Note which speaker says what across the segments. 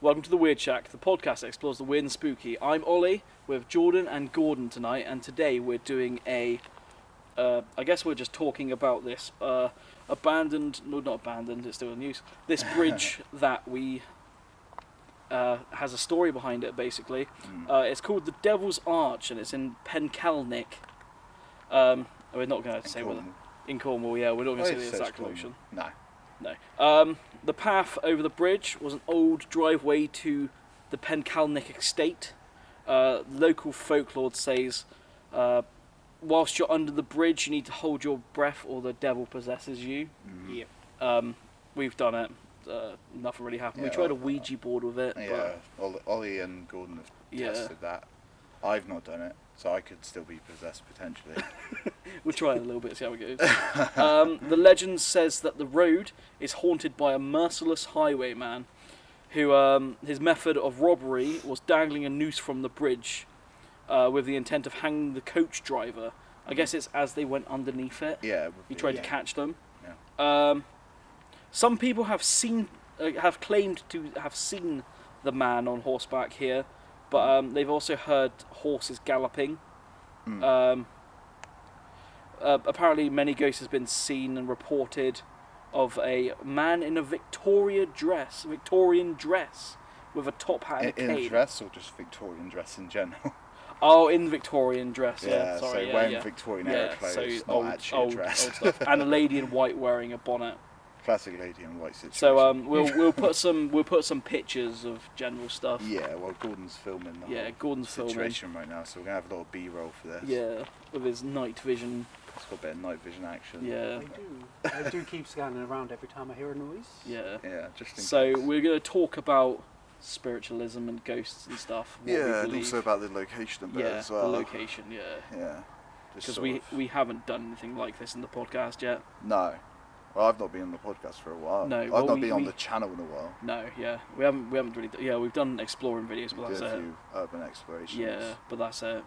Speaker 1: Welcome to the Theweirdshack, the podcast that explores the weird and spooky. I'm Ollie with Jordan and Gordon tonight, and today we're doing I guess we're just talking about this not abandoned, it's still in use. This bridge that we has a story behind it, basically. It's called the Devil's Arch, and it's in Penkelnick. We're not going to say whether in Cornwall. Yeah, we're not going to say the exact location. No. The path over the bridge was an old driveway to the Penkelnick estate. Local folklore says, whilst you're under the bridge, you need to hold your breath, or the devil possesses you. Yep. We've done it. Nothing really happened. We tried a Ouija board with it.
Speaker 2: Yeah, Ollie and Gordon have tested that. I've not done it, so I could still be possessed potentially.
Speaker 1: We'll try it a little bit, see how it goes. The legend says that the road is haunted by a merciless highwayman who, his method of robbery was dangling a noose from the bridge with the intent of hanging the coach driver. I guess it's as they went underneath it.
Speaker 2: Yeah.
Speaker 1: He tried to catch them.
Speaker 2: Yeah.
Speaker 1: Some people have claimed to have seen the man on horseback here, but they've also heard horses galloping. Apparently many ghosts has been seen and reported of a man in a Victorian dress with a top hat and a cane.
Speaker 2: In dress, or just Victorian dress in general?
Speaker 1: Oh, in Victorian dress,
Speaker 2: yeah.
Speaker 1: Sorry,
Speaker 2: so wearing Victorian era clothes,
Speaker 1: so
Speaker 2: not actually a dress.
Speaker 1: Old stuff. And a lady in white wearing a bonnet.
Speaker 2: Classic lady in white situation.
Speaker 1: So we'll put some pictures of general stuff.
Speaker 2: Yeah, well, Gordon's filming the
Speaker 1: Gordon's
Speaker 2: situation right now, so we're gonna have a little B-roll for this.
Speaker 1: Yeah, with his night vision.
Speaker 2: It's got a bit of night vision action.
Speaker 1: Yeah.
Speaker 3: I do keep scanning around every time I hear a noise.
Speaker 1: Yeah.
Speaker 2: Yeah, just in
Speaker 1: So
Speaker 2: case.
Speaker 1: we're gonna talk about spiritualism and ghosts and stuff.
Speaker 2: Yeah, and also about the location a bit as well.
Speaker 1: The location. Yeah.
Speaker 2: Yeah.
Speaker 1: Because we haven't done anything like this in the podcast yet.
Speaker 2: No. Well, I've not been on the podcast for a while.
Speaker 1: No,
Speaker 2: I've not been on the channel in a while.
Speaker 1: No, yeah, we haven't really. We've done exploring videos, but
Speaker 2: We
Speaker 1: that's
Speaker 2: did a
Speaker 1: it.
Speaker 2: few urban explorations.
Speaker 1: Yeah, but that's it.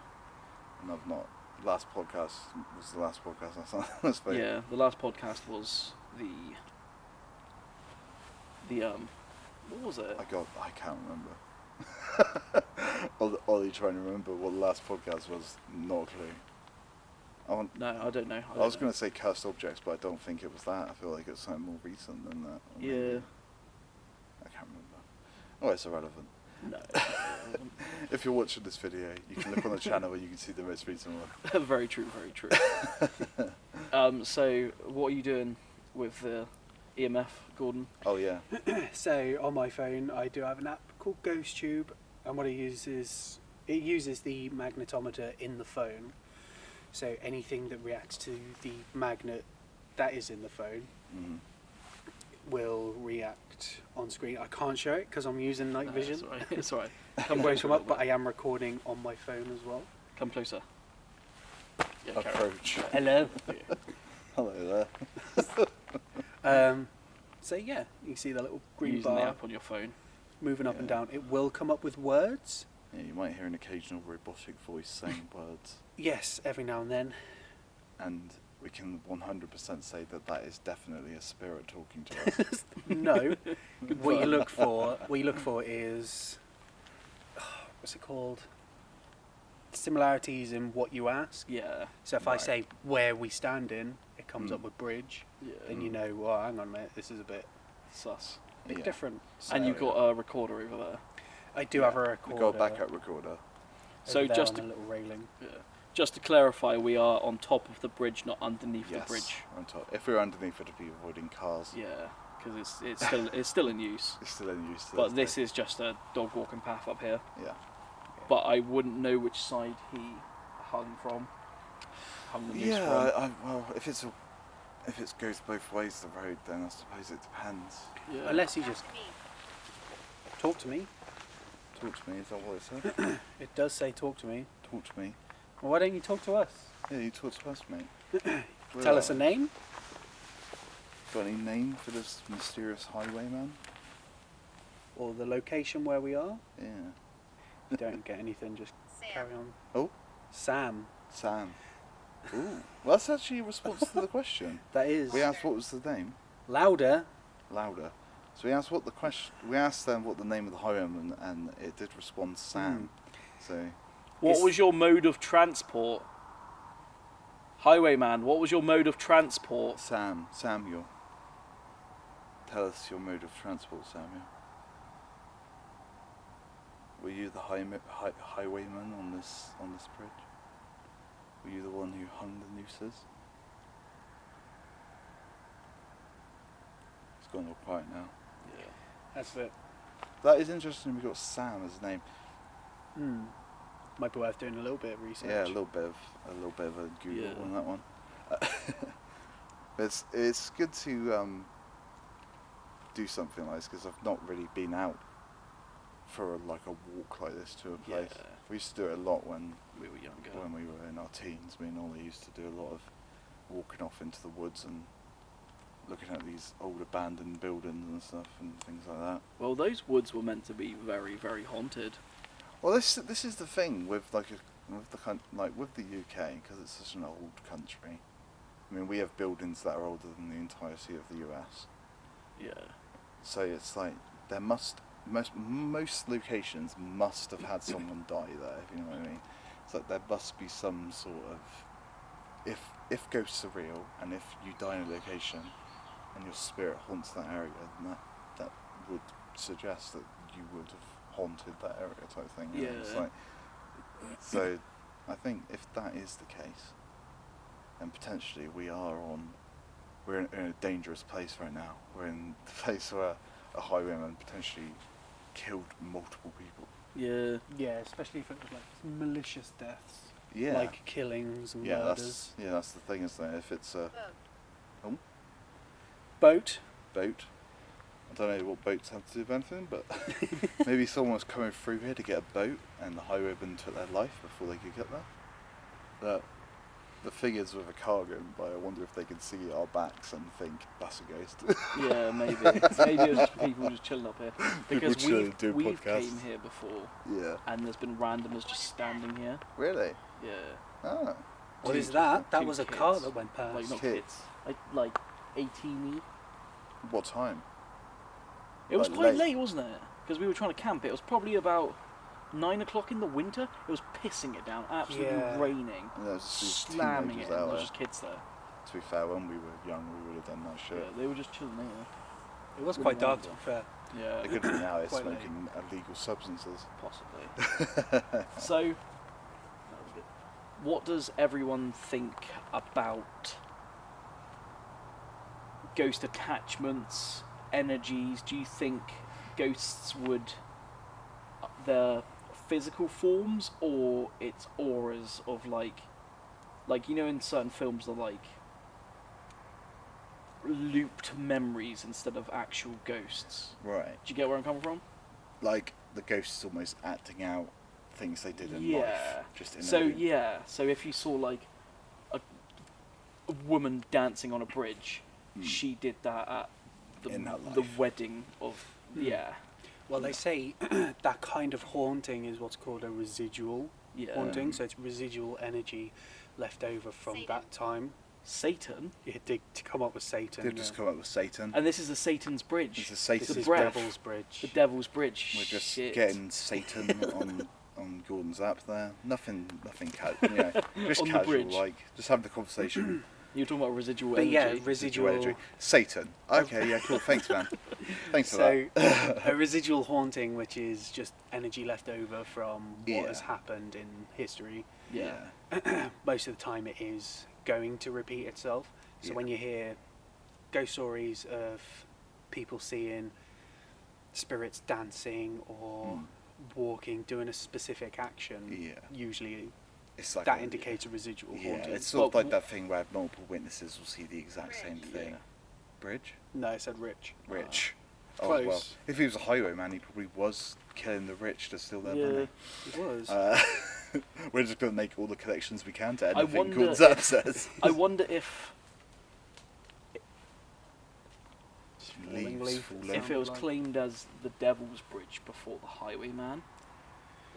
Speaker 2: And I've not. Last podcast was the last podcast I suppose.
Speaker 1: Yeah, the last podcast was the what was it?
Speaker 2: I can't remember. Ollie trying to remember what the last podcast was. Not a clue.
Speaker 1: No, I don't know.
Speaker 2: I was going to say cursed objects, but I don't think it was that. I feel like it's something more recent than that.
Speaker 1: Yeah.
Speaker 2: I can't remember. Oh, it's irrelevant.
Speaker 1: No.
Speaker 2: If you're watching this video, you can look on the channel and you can see the most recent one.
Speaker 1: Very true, very true. So, what are you doing with the EMF, Gordon?
Speaker 2: Oh, yeah.
Speaker 3: So, on my phone, I do have an app called GhostTube, and what it uses the magnetometer in the phone. So, anything that reacts to the magnet that is in the phone will react on screen. I can't show it because I'm using night vision.
Speaker 1: It's alright.
Speaker 3: Come closer up, but I am recording on my phone as well.
Speaker 1: Come closer. Yeah,
Speaker 2: Approach.
Speaker 3: Hello.
Speaker 2: Hello there.
Speaker 3: So yeah, you can see the little green
Speaker 1: using
Speaker 3: bar
Speaker 1: the app on your phone.
Speaker 3: moving up and down. It will come up with words.
Speaker 2: Yeah, you might hear an occasional robotic voice saying words.
Speaker 3: Yes, every now and then.
Speaker 2: And we can 100% say that is definitely a spirit talking to us.
Speaker 3: No. What you look for is what's it called? Similarities in what you ask.
Speaker 1: Yeah.
Speaker 3: So if I say where we stand in, it comes up with bridge.
Speaker 1: Yeah.
Speaker 3: Then you know, well, hang on a minute, this is a bit
Speaker 1: sus.
Speaker 3: A bit different.
Speaker 1: So, and you've got a recorder over there.
Speaker 3: I do have a recorder.
Speaker 2: We've got a backup recorder.
Speaker 1: So just
Speaker 3: on a little railing.
Speaker 1: Yeah. Just to clarify, we are on top of the bridge, not underneath the bridge.
Speaker 2: On top. If we were underneath, it'd be avoiding cars.
Speaker 1: Yeah, because it's still in use.
Speaker 2: It's still in use.
Speaker 1: But this is just a dog walking path up here.
Speaker 2: Yeah.
Speaker 1: But I wouldn't know which side he hung the noose from.
Speaker 2: Well, if it goes both ways the road, then I suppose it depends.
Speaker 1: Yeah.
Speaker 3: Unless you just talk to me.
Speaker 2: Talk to me. Is that what it said?
Speaker 3: It does say talk to me.
Speaker 2: Talk to me.
Speaker 3: Well, why don't you talk to us?
Speaker 2: Yeah, you talk to us, mate.
Speaker 3: Tell us a name.
Speaker 2: Got any name for this mysterious highwayman?
Speaker 3: Or the location where we are.
Speaker 2: Yeah.
Speaker 3: You don't get anything, just carry on.
Speaker 2: Oh?
Speaker 3: Sam.
Speaker 2: Ooh. Well, that's actually a response to the question.
Speaker 3: That is.
Speaker 2: We asked what was the name.
Speaker 3: Louder.
Speaker 2: Louder. So we asked them what the name of the highwayman, and it did respond Sam. So,
Speaker 1: what was your mode of transport? Highwayman, what was your mode of transport?
Speaker 2: Samuel. Tell us your mode of transport, Samuel. Were you the highwayman on this bridge? Were you the one who hung the nooses? It's gone all quiet now.
Speaker 1: Yeah, that's it.
Speaker 2: That is interesting. We've got Sam as a name.
Speaker 3: Might be worth doing a little bit of research.
Speaker 2: Yeah, a little bit of a Google on that one. It's good to do something like this because I've not really been out for a walk like this to a place.
Speaker 1: Yeah.
Speaker 2: We used to do it a lot when
Speaker 1: we were younger.
Speaker 2: When we were in our teens, me and Ollie used to do a lot of walking off into the woods and looking at these old abandoned buildings and stuff and things like that.
Speaker 1: Well, those woods were meant to be very, very haunted.
Speaker 2: Well, this is the thing with with the UK, because it's such an old country. I mean, we have buildings that are older than the entirety of the US.
Speaker 1: Yeah.
Speaker 2: So it's like there must most locations must have had someone die there. If you know what I mean. It's like there must be some sort of if ghosts are real and if you die in a location and your spirit haunts that area, then that would suggest that you would have haunted that area type thing. You know?
Speaker 1: Yeah.
Speaker 2: It's like, so I think if that is the case, then potentially we're in a dangerous place right now. We're in the place where a highwayman potentially killed multiple people.
Speaker 1: Yeah.
Speaker 3: Yeah, especially if it was like malicious deaths.
Speaker 2: Yeah.
Speaker 3: Like killings and murders.
Speaker 2: That's the thing, isn't it? If it's a
Speaker 3: Boat.
Speaker 2: boat, I don't know what boats have to do with anything, but maybe someone was coming through here to get a boat and the highwayman took their life before they could get there. But the thing is with a car going by, I wonder if they can see our backs and think that's a ghost.
Speaker 1: Yeah, maybe. Maybe it was just people just chilling up here. Because
Speaker 2: chilling, doing
Speaker 1: we've
Speaker 2: podcasts.
Speaker 1: came here before
Speaker 2: Yeah.
Speaker 1: and there's been randomers just standing here.
Speaker 2: Really?
Speaker 1: Yeah.
Speaker 2: Ah.
Speaker 3: What is
Speaker 1: Two-
Speaker 3: that? That
Speaker 1: two
Speaker 3: was a
Speaker 1: kids.
Speaker 3: car that went past.
Speaker 1: Like not
Speaker 2: Kids.
Speaker 1: kids. Like 18-y.
Speaker 2: What time?
Speaker 1: It was
Speaker 2: Like
Speaker 1: quite
Speaker 2: late.
Speaker 1: late, wasn't it? Because we were trying to camp. It was probably about 9 o'clock in the winter. It was pissing it down, absolutely
Speaker 3: Yeah.
Speaker 1: raining,
Speaker 2: And there was just these
Speaker 1: slamming
Speaker 2: teenagers
Speaker 1: it. And
Speaker 2: out
Speaker 1: there was
Speaker 2: there.
Speaker 1: just kids there.
Speaker 2: To be fair, when we were young, we would have done that shit.
Speaker 1: Yeah, they were just chilling there.
Speaker 3: It was
Speaker 1: Really
Speaker 3: quite dark, to
Speaker 1: random.
Speaker 3: be fair.
Speaker 1: Yeah,
Speaker 2: They could have been out there
Speaker 3: Quite late.
Speaker 2: smoking illegal substances.
Speaker 1: possibly. So, what does everyone think about ghost attachments, energies? Do you think ghosts would their physical forms or its auras of like you know in certain films they're like looped memories instead of actual ghosts?
Speaker 2: Right.
Speaker 1: Do you get where I'm coming from?
Speaker 2: Like the ghosts almost acting out things they did in
Speaker 1: Yeah.
Speaker 2: life. Just in
Speaker 1: So
Speaker 2: a room.
Speaker 1: yeah, so if you saw like a woman dancing on a bridge, she did that at
Speaker 2: In her
Speaker 1: the
Speaker 2: life.
Speaker 1: wedding of yeah.
Speaker 3: Well, they say that kind of haunting is what's called a residual
Speaker 1: Yeah.
Speaker 3: haunting. So it's residual energy left over from that time.
Speaker 1: Satan,
Speaker 3: You had to come up with Satan.
Speaker 2: They've just come up with Satan.
Speaker 1: and this is a Satan's bridge.
Speaker 2: It's a Satan's
Speaker 3: This is
Speaker 1: breath.
Speaker 3: Devil's Bridge.
Speaker 1: The Devil's Bridge.
Speaker 2: We're just
Speaker 1: Shit.
Speaker 2: getting Satan on Gordon's app there. Nothing just
Speaker 1: On the
Speaker 2: casual,
Speaker 1: bridge.
Speaker 2: like just having the conversation.
Speaker 1: You're talking about residual
Speaker 3: But
Speaker 1: energy.
Speaker 3: yeah, residual.
Speaker 2: energy. Satan. Okay, yeah, cool. Thanks, man. Thanks for
Speaker 3: So
Speaker 2: that.
Speaker 3: a residual haunting, which is just energy left over from what
Speaker 2: Yeah.
Speaker 3: has happened in history.
Speaker 1: yeah.
Speaker 3: Most of the time, it is going to repeat itself. So
Speaker 2: Yeah.
Speaker 3: when you hear ghost stories of people seeing spirits dancing or walking, doing a specific action,
Speaker 2: Yeah.
Speaker 3: usually
Speaker 2: It's like
Speaker 3: that
Speaker 2: a-
Speaker 3: indicates a residual
Speaker 2: Yeah,
Speaker 3: haunting.
Speaker 2: it's sort of
Speaker 1: Well,
Speaker 2: like that thing where multiple witnesses will see the exact same thing.
Speaker 1: Yeah.
Speaker 2: Bridge?
Speaker 3: No, it said rich.
Speaker 2: Rich.
Speaker 3: Close.
Speaker 2: Well, if he was a highwayman, he probably was killing the rich to steal their
Speaker 1: Yeah.
Speaker 2: money.
Speaker 3: It was.
Speaker 2: We're just going to make all the connections we can to
Speaker 1: I
Speaker 2: anything
Speaker 1: wonder
Speaker 2: Gordon's
Speaker 1: if-
Speaker 2: app says.
Speaker 1: I wonder if
Speaker 3: Falling leaf.
Speaker 1: if it was claimed as the Devil's Bridge before the Highwayman,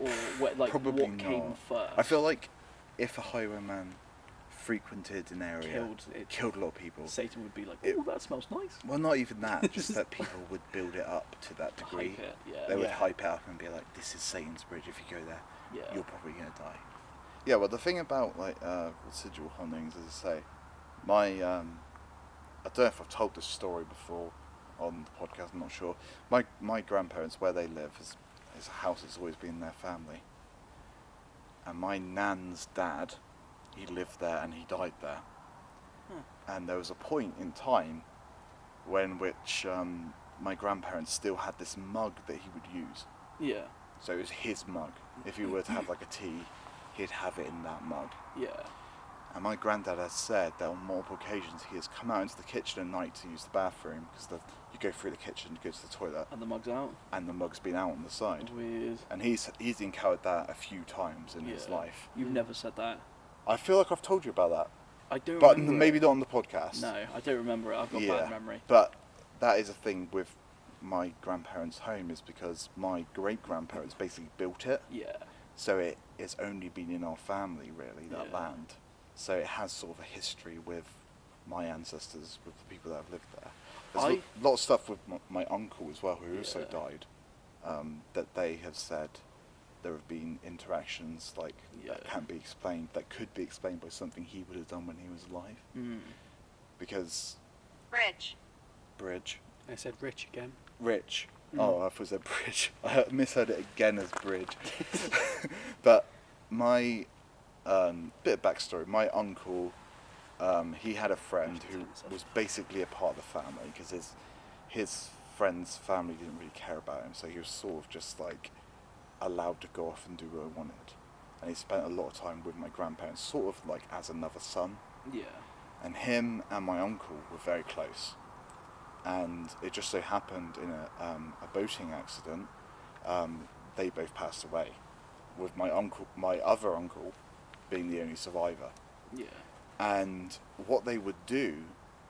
Speaker 1: or what
Speaker 2: Probably
Speaker 1: what came
Speaker 2: not.
Speaker 1: first.
Speaker 2: I feel like if a highwayman frequented an area,
Speaker 1: Killed
Speaker 2: a lot of people.
Speaker 1: Satan would be like,
Speaker 2: It-
Speaker 1: "Oh, that smells nice."
Speaker 2: Well, not even that, just that people would build it up to that degree.
Speaker 1: Hype it, yeah.
Speaker 2: They would
Speaker 3: Yeah.
Speaker 2: hype it up and be like, "This is Satan's bridge. If you go there,
Speaker 1: Yeah.
Speaker 2: you're probably gonna die." Yeah, well, the thing about like residual hauntings, as I say, my I don't know if I've told this story before on the podcast. I'm not sure. My grandparents, where they live, is a house that's always been their family. And my nan's dad, he lived there and he died there. And there was a point in time which my grandparents still had this mug that he would use.
Speaker 1: Yeah. So
Speaker 2: it was his mug. If he were to have like a tea, he'd have it in that mug.
Speaker 1: Yeah.
Speaker 2: And my granddad has said that on multiple occasions he has come out into the kitchen at night to use the bathroom, because you go through the kitchen to go to the toilet,
Speaker 1: And the mug's out.
Speaker 2: and the mug's been out on the side.
Speaker 1: Weird.
Speaker 2: And he's encountered that a few times in his life.
Speaker 1: You've never said that.
Speaker 2: I feel like I've told you about that,
Speaker 1: I don't
Speaker 2: but
Speaker 1: remember
Speaker 2: maybe
Speaker 1: it.
Speaker 2: not on the podcast.
Speaker 1: No, I don't remember it. I've got bad memory.
Speaker 2: But that is a thing with my grandparents' home, is because my great-grandparents basically built it.
Speaker 1: Yeah.
Speaker 2: So it's only been in our family, really, that
Speaker 1: Yeah.
Speaker 2: land. So it has sort of a history with my ancestors, with the people that have lived there. There's a lot of stuff with my uncle as well, who also died, that they have said there have been interactions that can't be explained, that could be explained by something he would have done when he was alive.
Speaker 1: Mm.
Speaker 2: Because... Bridge.
Speaker 3: I said rich again.
Speaker 2: Rich.
Speaker 1: Mm.
Speaker 2: Oh, I thought it said bridge. I misheard it again as bridge. But my... bit of backstory. My uncle, he had a friend who was basically a part of the family, because his friend's family didn't really care about him, so he was sort of just like allowed to go off and do what he wanted. And he spent a lot of time with my grandparents, sort of like as another son.
Speaker 1: Yeah.
Speaker 2: And him and my uncle were very close. And it just so happened in a boating accident, they both passed away, with my other uncle being the only survivor.
Speaker 1: Yeah.
Speaker 2: And what they would do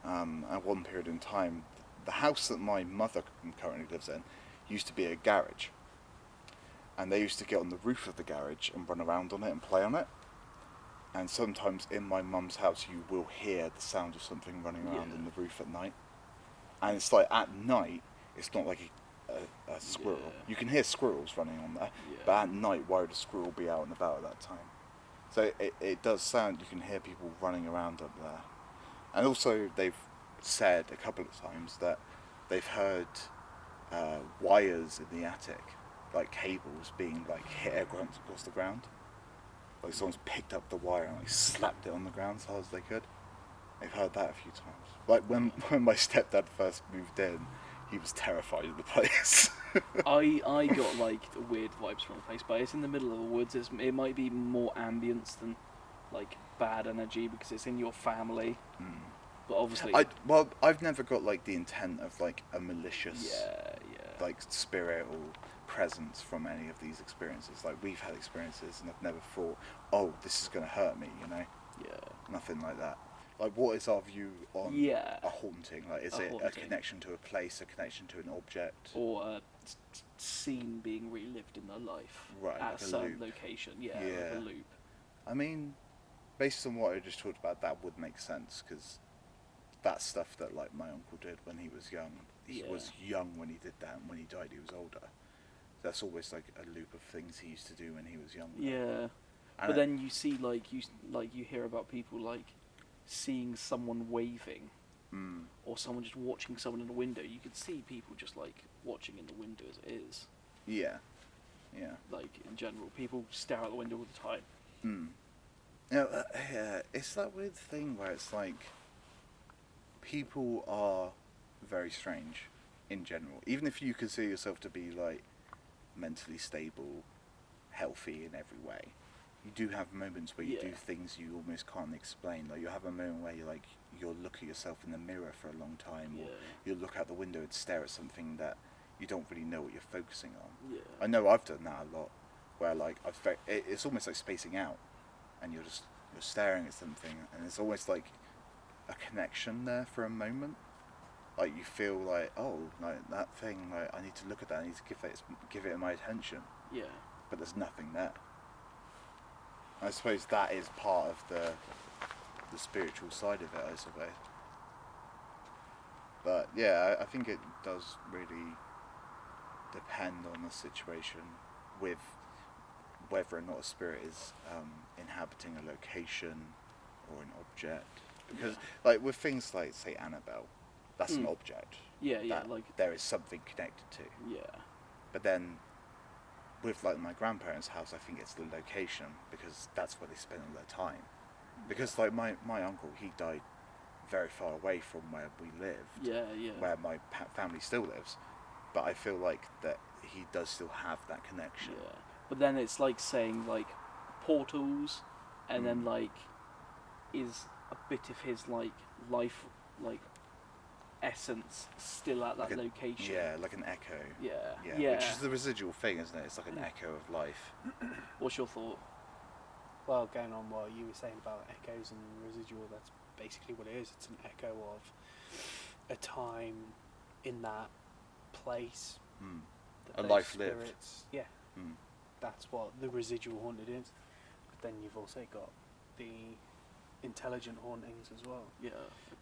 Speaker 2: at one period in time, the house that my mother currently lives in used to be a garage. And they used to get on the roof of the garage and run around on it and play on it. And sometimes in my mum's house you will hear the sound of something running around on the roof at night. And it's like at night, it's not like a squirrel.
Speaker 1: Yeah.
Speaker 2: You can hear squirrels running on there,
Speaker 1: Yeah.
Speaker 2: but at night, why would a squirrel be out and about at that time? So it does sound, you can hear people running around up there. And also they've said a couple of times that they've heard wires in the attic, like cables being like hit across the ground. Like someone's picked up the wire and like slapped it on the ground as hard as they could. They've heard that a few times. Like when my stepdad first moved in, he was terrified of the place.
Speaker 1: I got like weird vibes from the place, but it's in the middle of the woods. It might be more ambience than like bad energy because it's in your family.
Speaker 2: Mm.
Speaker 1: But obviously,
Speaker 2: I've never got like the intent of like a malicious like spirit or presence from any of these experiences. Like we've had experiences and I've never thought, oh, this is going to hurt me, you know?
Speaker 1: Yeah.
Speaker 2: Nothing like that. Like what is our view on a haunting? Like is it a connection to a place, a connection to an object?
Speaker 1: Or a scene being relived in their life
Speaker 2: Right,
Speaker 1: at
Speaker 2: like
Speaker 1: a
Speaker 2: a
Speaker 1: certain
Speaker 2: loop.
Speaker 1: location. Yeah,
Speaker 2: Yeah.
Speaker 1: like a loop.
Speaker 2: I mean, based on what I just talked about, that would make sense, because that's stuff that like my uncle did when he was young. He was young when he did that, and when he died he was older. That's always like a loop of things he used to do when he was younger.
Speaker 1: Yeah.
Speaker 2: And
Speaker 1: But then you see you hear about people like seeing someone waving or someone just watching someone in a window. You could see people just like watching in the window as it is.
Speaker 2: Yeah.
Speaker 1: Like in general, people stare out the window all the time.
Speaker 2: Yeah, it's that weird thing where it's like people are very strange in general. Even if you consider yourself to be like mentally stable, healthy in every way, you do have moments where you do things you almost can't explain. Like you have a moment where you'll look at yourself in the mirror for a long time, or you'll look out the window and stare at something that you don't really know what you're focusing on.
Speaker 1: Yeah.
Speaker 2: I know I've done that a lot, where like it's almost like spacing out, and you're staring at something, and it's almost like a connection there for a moment. Like you feel like, oh, like that thing, like I need to look at that, I need to give it my attention.
Speaker 1: Yeah.
Speaker 2: But there's nothing there. I suppose that is part of the spiritual side of it, I suppose. But yeah, I think it does really depend on the situation with whether or not a spirit is inhabiting a location or an object. Because like with things like, say, Annabelle, that's an object.
Speaker 1: Yeah,
Speaker 2: that
Speaker 1: like
Speaker 2: there is something connected to.
Speaker 1: yeah.
Speaker 2: But then with like my grandparents' house, I think it's the location, because that's where they spend all their time. Because like my uncle, he died very far away from where we lived,
Speaker 1: Yeah.
Speaker 2: where my family still lives, but I feel like that he does still have that connection.
Speaker 1: Yeah. But then it's like saying like portals, and then like is a bit of his like life, like essence still at that location.
Speaker 2: Yeah, like an echo.
Speaker 1: Yeah.
Speaker 2: Which is the residual thing, isn't it? It's like an echo of life.
Speaker 1: What's your thought?
Speaker 3: Well, going on what you were saying about echoes and residual, that's basically what it is. It's an echo of a time in that place.
Speaker 2: A
Speaker 3: those
Speaker 2: life lived.
Speaker 3: spirits, yeah. That's what the residual haunted is. But then you've also got the intelligent hauntings as well.
Speaker 1: Yeah.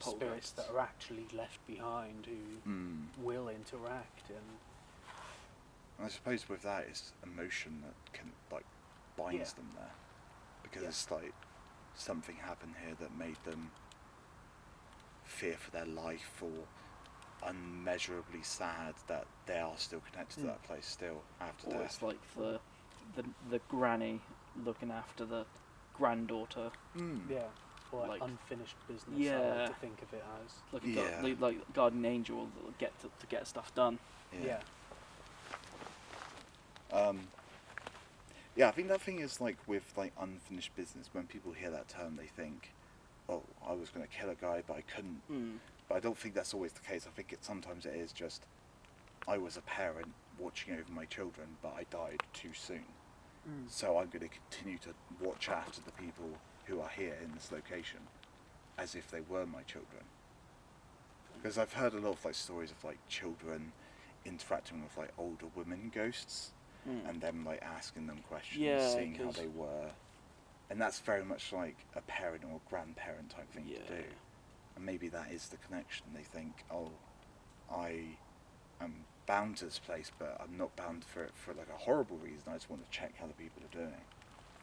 Speaker 3: Spirits that are actually left behind who will interact, and
Speaker 2: I suppose with that is emotion that can like binds them there, because it's like something happened here that made them fear for their life, or unmeasurably sad that they are still connected to that place still after
Speaker 1: or
Speaker 2: death.
Speaker 1: it's like the granny looking after the granddaughter.
Speaker 3: or
Speaker 1: Like-
Speaker 3: unfinished business. I
Speaker 1: Yeah.
Speaker 3: like to think of it as.
Speaker 1: Like a like guardian angel that'll get to get stuff done.
Speaker 3: Yeah.
Speaker 2: Yeah, I think that thing is like with like unfinished business. When people hear that term, they think, "Oh, I was going to kill a guy, but I couldn't." But I don't think that's always the case. I think sometimes it is just, I was a parent watching over my children, but I died too soon. So I'm going to continue to watch after the people who are here in this location, as if they were my children. Because I've heard a lot of like stories of like children interacting with like older women ghosts, and them like asking them questions, seeing how they were, and that's very much like a parent or grandparent type thing to do. And maybe that is the connection. They think, oh, I am bound to this place, but I'm not bound for it for like a horrible reason. I just want to check how the people are doing.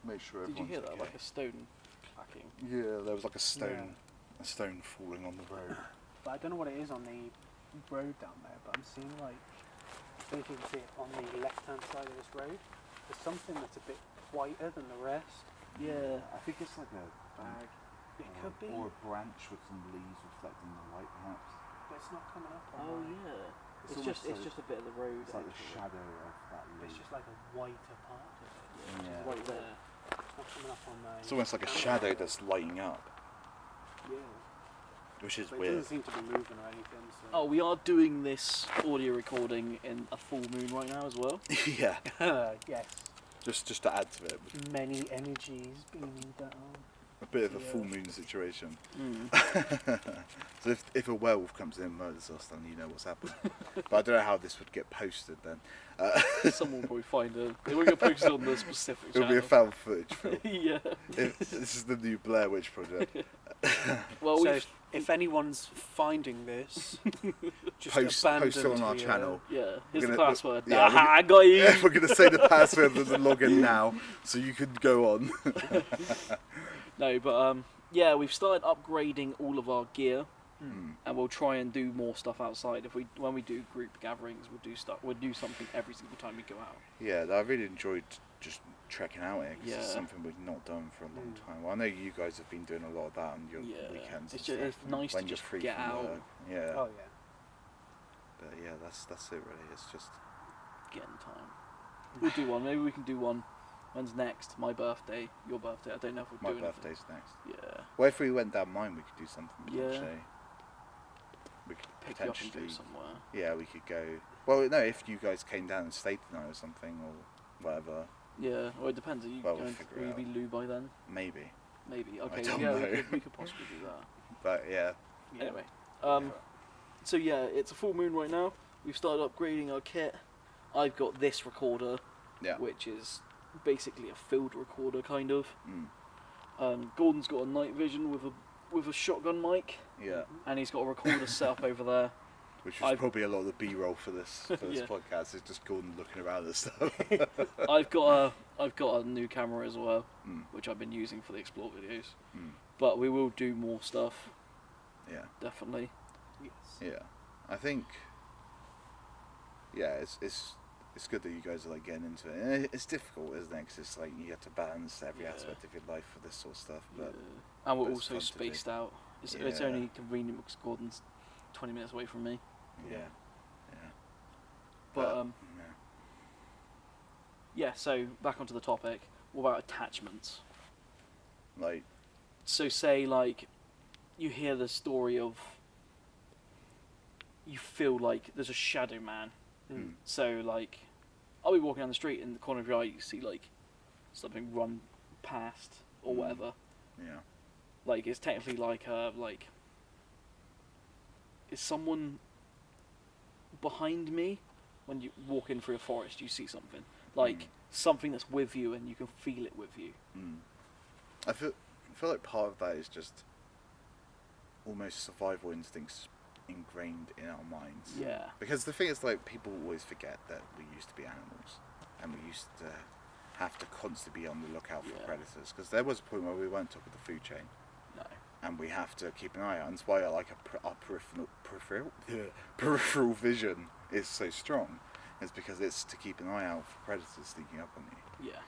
Speaker 2: Make sure
Speaker 1: Did you
Speaker 2: everyone's
Speaker 1: hear that?
Speaker 2: okay.
Speaker 1: Like a stone clacking.
Speaker 2: Yeah, there was like a stone falling on the road.
Speaker 3: But I don't know what it is on the road down there, but I'm seeing like, I don't know if you can see it on the left-hand side of this road. There's something that's a bit whiter than the rest.
Speaker 1: Yeah.
Speaker 2: I think it's like a bag.
Speaker 3: It could be,
Speaker 2: Or a branch with some leaves reflecting the light, perhaps.
Speaker 3: but it's not coming up on
Speaker 1: Oh
Speaker 3: mine.
Speaker 1: yeah.
Speaker 2: It's
Speaker 1: It's
Speaker 2: almost
Speaker 1: just a bit of the road.
Speaker 2: It's like the
Speaker 1: actually.
Speaker 2: shadow of that leaf.
Speaker 3: It's just like a whiter part of it.
Speaker 2: Yeah.
Speaker 1: Right there.
Speaker 3: It's not coming up on mine.
Speaker 2: It's almost like a shadow that's lighting up,
Speaker 3: Yeah.
Speaker 2: which is
Speaker 3: But it
Speaker 2: weird.
Speaker 3: doesn't seem to be moving or anything. So.
Speaker 1: Oh, we are doing this audio recording in a full moon right now as well.
Speaker 2: Yeah,
Speaker 3: Yes.
Speaker 2: just to add to it,
Speaker 3: Many energies beaming down.
Speaker 2: a bit of a
Speaker 3: Yeah.
Speaker 2: full moon situation. So if a werewolf comes in and murders us, then you know what's happened. But I don't know how this would get posted then.
Speaker 1: Someone will probably find it. It won't get posted on the specific
Speaker 2: It'll
Speaker 1: channel.
Speaker 2: be a found footage film.
Speaker 1: Yeah.
Speaker 2: This is the new Blair Witch Project.
Speaker 1: Well,
Speaker 3: So
Speaker 1: we've
Speaker 3: if anyone's finding this, just
Speaker 2: Post it on our
Speaker 3: abandoned here.
Speaker 2: channel.
Speaker 1: yeah. Here's the
Speaker 2: gonna-
Speaker 1: password.
Speaker 2: yeah, we're
Speaker 1: Aha, I got you.
Speaker 2: Yeah, we're going to say the password and the login now, so you can go on.
Speaker 1: No, but yeah, we've started upgrading all of our gear, and we'll try and do more stuff outside. When we do group gatherings, we'll do something every single time we go out.
Speaker 2: Yeah, I really enjoyed just trekking out here, 'cause it's
Speaker 1: Yeah.
Speaker 2: something we've not done for a long time. Well, I know you guys have been doing a lot of that on your weekends.
Speaker 1: It's
Speaker 2: and
Speaker 1: just
Speaker 2: stuff,
Speaker 1: nice
Speaker 2: when
Speaker 1: to
Speaker 2: you're
Speaker 1: just
Speaker 2: free
Speaker 1: get
Speaker 2: from
Speaker 1: out,
Speaker 2: work. Yeah,
Speaker 3: Oh yeah.
Speaker 2: but yeah, that's it really. It's just
Speaker 1: get in time. We'll do one. Maybe we can do one. When's next? My birthday, your birthday. I don't know if we'll
Speaker 2: my
Speaker 1: do anything.
Speaker 2: birthday's next.
Speaker 1: Yeah.
Speaker 2: Well, if we went down mine, we could do something
Speaker 1: Yeah.
Speaker 2: potentially. We could
Speaker 1: Pick you up and
Speaker 2: potentially.
Speaker 1: go somewhere.
Speaker 2: Yeah, we could go. Well, no, if you guys came down and stayed the night or something or whatever,
Speaker 1: Yeah. Well, it depends. Are you
Speaker 2: Well, we'll
Speaker 1: going?
Speaker 2: figure
Speaker 1: Will
Speaker 2: it
Speaker 1: you be Lou by then?
Speaker 2: maybe.
Speaker 1: Maybe. Okay.
Speaker 2: don't
Speaker 1: Yeah.
Speaker 2: know.
Speaker 1: We could possibly do that.
Speaker 2: But yeah,
Speaker 1: Anyway. So yeah, it's a full moon right now. We've started upgrading our kit. I've got this recorder,
Speaker 2: yeah.
Speaker 1: which is basically a field recorder kind of.
Speaker 2: Mm.
Speaker 1: Gordon's got a night vision with a with a shotgun mic,
Speaker 2: Yeah.
Speaker 1: and he's got a recorder set up over there.
Speaker 2: Which is probably a lot of the B-roll for this
Speaker 1: Yeah.
Speaker 2: podcast. Is just Gordon looking around and stuff.
Speaker 1: I've got a new camera as well,
Speaker 2: Mm.
Speaker 1: which I've been using for the explore videos.
Speaker 2: Mm.
Speaker 1: But we will do more stuff,
Speaker 2: Yeah.
Speaker 1: definitely.
Speaker 3: Yes.
Speaker 2: Yeah. I think. Yeah, it's good that you guys are like getting into it. And it's difficult, isn't it? Because it's like you have to balance every
Speaker 1: Yeah.
Speaker 2: aspect of your life for this sort of stuff. But
Speaker 1: And we're
Speaker 2: but it's
Speaker 1: also
Speaker 2: fun to do.
Speaker 1: spaced out. It's
Speaker 2: Yeah.
Speaker 1: only convenient because Gordon's 20 minutes away from me.
Speaker 2: yeah,
Speaker 3: Yeah.
Speaker 2: yeah.
Speaker 1: But
Speaker 2: yeah.
Speaker 1: yeah. So back onto the topic. What about attachments?
Speaker 2: Like,
Speaker 1: So say like you hear the story of you feel like there's a shadow man.
Speaker 2: Mm.
Speaker 1: So like I'll be walking down the street in the corner of your eye you see like something run past or
Speaker 2: Mm.
Speaker 1: whatever.
Speaker 2: yeah,
Speaker 1: Like it's technically like is someone behind me when you walk in through a forest you see something like
Speaker 2: Mm.
Speaker 1: something that's with you and you can feel it with you.
Speaker 2: mm. I feel like part of that is just almost survival instincts ingrained in our minds.
Speaker 1: Yeah.
Speaker 2: Because the thing is, like, people always forget that we used to be animals, and we used to have to constantly be on the lookout for
Speaker 1: Yeah.
Speaker 2: predators. Because there was a point where we weren't top of the food chain,
Speaker 1: No.
Speaker 2: and we have to keep an eye out. And that's why our peripheral vision is so strong. It's because it's to keep an eye out for predators sneaking up on you.
Speaker 1: Yeah.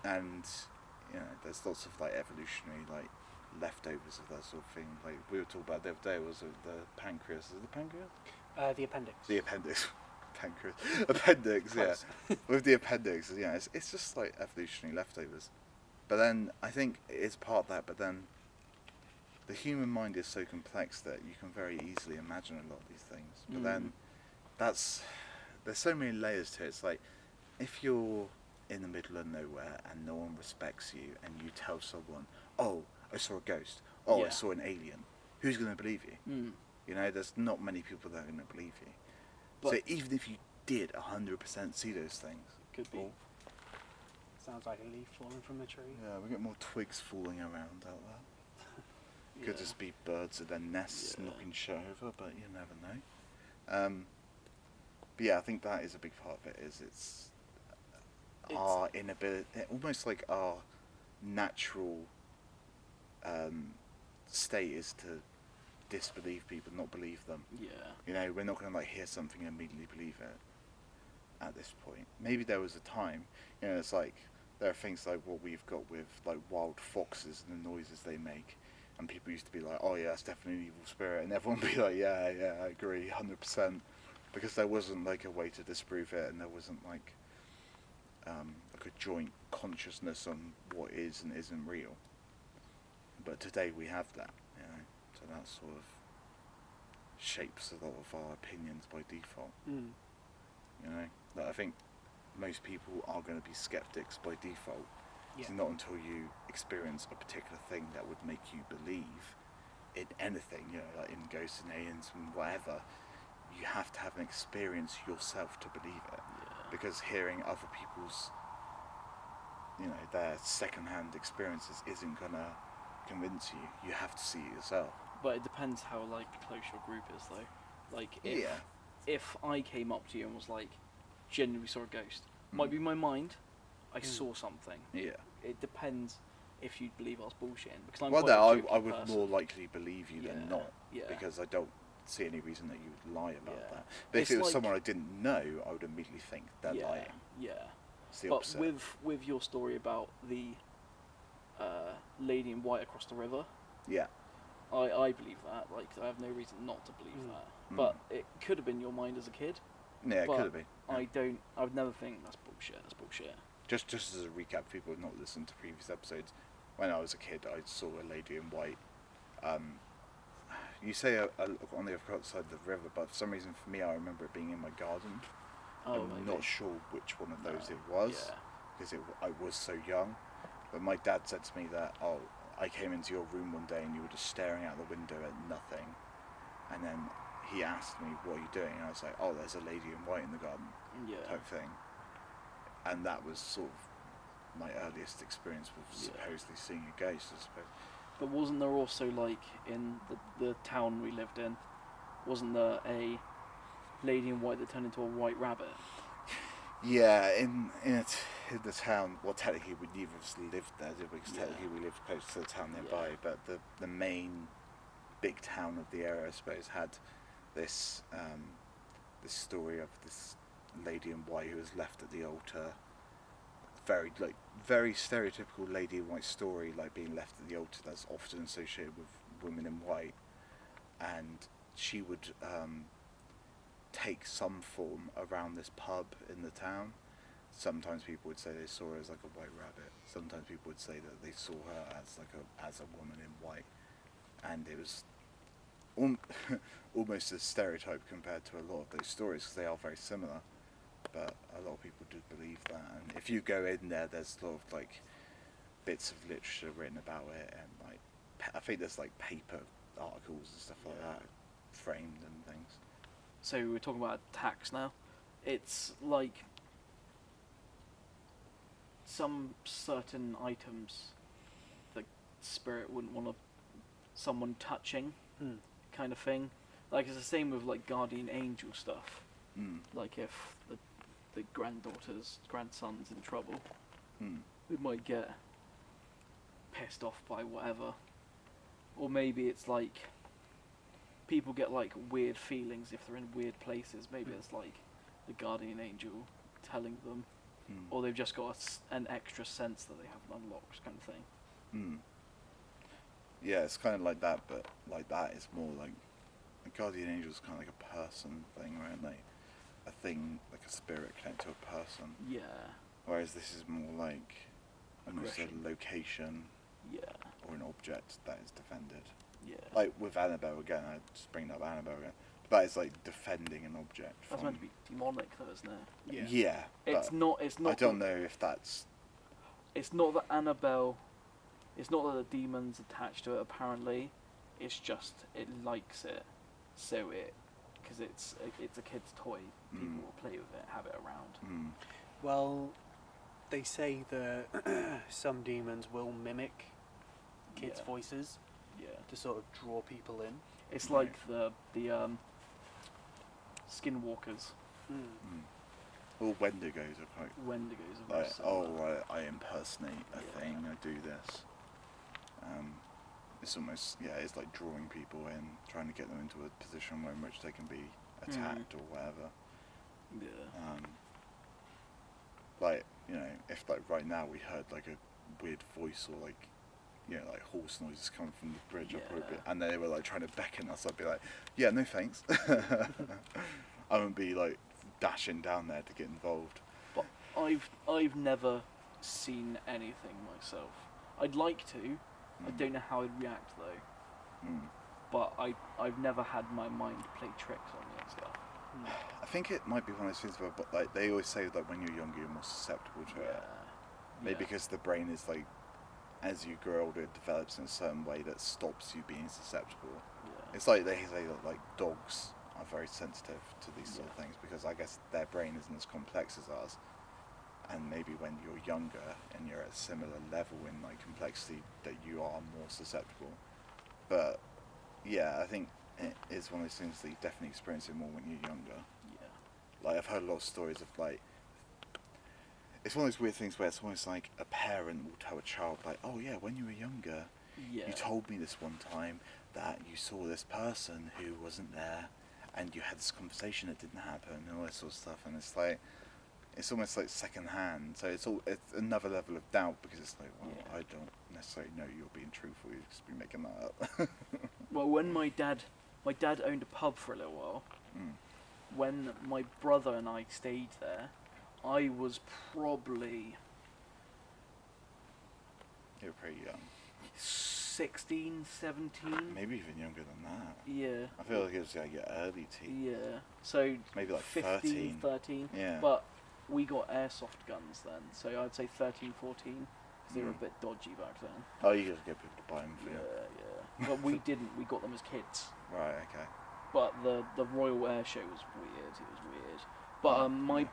Speaker 2: And there's lots of like evolutionary like leftovers of that sort of thing. Like we were talking about the other day, was it the pancreas? Is it the pancreas?
Speaker 3: The appendix.
Speaker 2: The appendix. Pancreas. Appendix, yeah.
Speaker 3: Close.
Speaker 2: With the appendix, it's just like evolutionary leftovers. But then I think it is part of that, but then the human mind is so complex that you can very easily imagine a lot of these things. But then there's so many layers to it. It's like if you're in the middle of nowhere and no one respects you and you tell someone, oh, I saw a ghost, oh, I
Speaker 1: Yeah.
Speaker 2: saw an alien, who's going to believe you?
Speaker 1: Mm.
Speaker 2: There's not many people that are going to believe you.
Speaker 1: But
Speaker 2: So even if you did 100% see those things,
Speaker 1: could be.
Speaker 2: oh,
Speaker 3: Sounds like a leaf falling from a tree.
Speaker 2: yeah, we get more twigs falling around out there. Could
Speaker 1: Yeah.
Speaker 2: just be birds at their nests
Speaker 1: Yeah.
Speaker 2: knocking shit over, but you never know. But yeah, I think that is a big part of it. It's our inability, almost like our natural state is to disbelieve people, not believe them.
Speaker 1: Yeah.
Speaker 2: We're not going to like hear something and immediately believe it at this point. Maybe there was a time, it's like there are things like what we've got with like wild foxes and the noises they make, and people used to be like, oh yeah, that's definitely an evil spirit, and everyone would be like, yeah, I agree, 100%, because there wasn't like a way to disprove it, and there wasn't like a joint consciousness on what is and isn't real. But today we have that, so that sort of shapes a lot of our opinions by default.
Speaker 3: Mm.
Speaker 2: That I think most people are going to be skeptics by default.
Speaker 3: Yeah.
Speaker 2: It's not until you experience a particular thing that would make you believe in anything, like in ghosts and aliens and whatever. You have to have an experience yourself to believe it, because hearing other people's, their second-hand experiences isn't going to convince you. You have to see it yourself.
Speaker 1: But it depends how like close your group is though. Like
Speaker 2: Yeah.
Speaker 1: if I came up to you and was like, genuinely saw a ghost, might be my mind, I saw something.
Speaker 2: Yeah.
Speaker 1: It depends if you believe I was bullshitting, because I'm
Speaker 2: Well,
Speaker 1: quite a
Speaker 2: no,
Speaker 1: jokey
Speaker 2: I would
Speaker 1: person.
Speaker 2: more likely believe you than
Speaker 1: Yeah,
Speaker 2: not,
Speaker 1: yeah.
Speaker 2: because I don't see any reason that you would lie about
Speaker 1: Yeah.
Speaker 2: that. But
Speaker 1: It's
Speaker 2: if it was
Speaker 1: like-
Speaker 2: someone I didn't know, I would immediately think they're
Speaker 1: Yeah,
Speaker 2: lying.
Speaker 1: yeah.
Speaker 2: It's the
Speaker 1: But
Speaker 2: opposite.
Speaker 1: with your story about the lady in white across the river,
Speaker 2: Yeah.
Speaker 1: I believe that. Like I have no reason not to believe
Speaker 3: Mm.
Speaker 1: that.
Speaker 2: Mm.
Speaker 1: But it could have been your mind as a kid.
Speaker 2: Yeah, it
Speaker 1: but
Speaker 2: could have been. Yeah.
Speaker 1: I would never think that's bullshit. That's bullshit.
Speaker 2: Just as a recap, for people who have not listened to previous episodes, when I was a kid, I saw a lady in white. You say on the other side of the river, but for some reason, for me, I remember it being in my garden.
Speaker 1: Oh,
Speaker 2: I'm
Speaker 1: maybe.
Speaker 2: not sure which one of those
Speaker 1: No.
Speaker 2: it was,
Speaker 1: Yeah.
Speaker 2: because I was so young. But my dad said to me that, oh, I came into your room one day and you were just staring out the window at nothing. And then he asked me, what are you doing? And I was like, oh, there's a lady in white in the garden,
Speaker 1: Yeah.
Speaker 2: type thing. And that was sort of my earliest experience with
Speaker 1: Yeah.
Speaker 2: supposedly seeing a ghost, I suppose.
Speaker 1: But wasn't there also, like, in the town we lived in, wasn't there a lady in white that turned into a white rabbit?
Speaker 2: Yeah, in the town. Well, technically, we neither of us lived there, did we? Because technically, we lived close to the town nearby.
Speaker 1: Yeah.
Speaker 2: But the main big town of the area, I suppose, had this this story of this lady in white who was left at the altar. Very stereotypical lady in white story, like being left at the altar. That's often associated with women in white, and she would take some form around this pub in the town. Sometimes people would say they saw her as like a white rabbit. Sometimes people would say that they saw her as a woman in white, and it was almost a stereotype compared to a lot of those stories because they are very similar. But a lot of people do believe that, and if you go in there, there's a lot of like bits of literature written about it, and like I think there's like paper articles and stuff like that framed and things.
Speaker 1: So we're talking about attacks now. It's like some certain items the spirit wouldn't want someone touching, kind of thing. Like it's the same with like guardian angel stuff. Like if the grandson's in trouble, we might get pissed off by whatever. Or maybe it's like people get like weird feelings if they're in weird places. Maybe it's like the guardian angel telling them, or they've just got an extra sense that they haven't unlocked, kind of thing.
Speaker 2: Yeah, it's kind of like that, but like that is more like a guardian angel is kind of like a person thing, right? Like a thing, like a spirit connected to a person.
Speaker 1: Yeah.
Speaker 2: Whereas this is more like almost
Speaker 1: Aggression.
Speaker 2: a location.
Speaker 1: Yeah.
Speaker 2: Or an object that is defended.
Speaker 1: Yeah.
Speaker 2: Like with Annabelle again, I just bring up Annabelle again. But that is like defending an object.
Speaker 1: That's meant to be demonic, though, isn't it?
Speaker 2: Yeah.
Speaker 1: It's not. It's not.
Speaker 2: I don't know if that's.
Speaker 1: It's not that Annabelle. It's not that the demon's attached to it. Apparently, it's just it likes it, so because it's a kid's toy. People will play with it, have it around.
Speaker 3: Well, they say that some demons will mimic kids' voices to sort of draw people in.
Speaker 1: It's like the skinwalkers.
Speaker 2: All Wendigos are quite.
Speaker 1: Wendigos are very
Speaker 2: Like,
Speaker 1: similar.
Speaker 2: I impersonate a thing. I do this. It's almost it's like drawing people in, trying to get them into a position in which they can be attacked or whatever.
Speaker 1: Yeah.
Speaker 2: Like if like right now we heard like a weird voice or like like horse noises coming from the bridge, I'd probably and they were like trying to beckon us, I'd be like, yeah, no thanks. I wouldn't be like dashing down there to get involved.
Speaker 1: But I've never seen anything myself. I'd like to. I don't know how I'd react though. But I've never had my mind play tricks on me and stuff.
Speaker 2: I think it might be one of those things where, but like they always say that when you're younger, you're more susceptible to it. Maybe because the brain is like, as you grow older, it develops in a certain way that stops you being susceptible. It's like they say that like dogs are very sensitive to these sort of things because I guess their brain isn't as complex as ours. And maybe when you're younger and you're at a similar level in like complexity, that you are more susceptible. But yeah, I think it is one of those things that you definitely experience it more when you're younger. Like I've heard a lot of stories of like, it's one of those weird things where it's almost like a parent will tell a child like, oh yeah, when you were younger, you told me this one time that you saw this person who wasn't there, and you had this conversation that didn't happen, and all that sort of stuff, and it's like, it's almost like second hand, so it's another level of doubt because it's like, well, I don't necessarily know you're being truthful, you just be making that up.
Speaker 1: Well, when my dad owned a pub for a little while. When my brother and I stayed there, I was probably...
Speaker 2: You were pretty young.
Speaker 1: 16, 17.
Speaker 2: Maybe even younger than that.
Speaker 1: Yeah.
Speaker 2: I feel like it was like your early teen.
Speaker 1: Yeah. So
Speaker 2: maybe like
Speaker 1: 15, 13.
Speaker 2: Yeah.
Speaker 1: But we got airsoft guns then, so I'd say 13, 14, because they were a bit dodgy back then.
Speaker 2: Oh, you just get people to buy them for you.
Speaker 1: Yeah. But we didn't. We got them as kids.
Speaker 2: Right. Okay.
Speaker 1: But the Royal Air Show was weird. It was weird. But my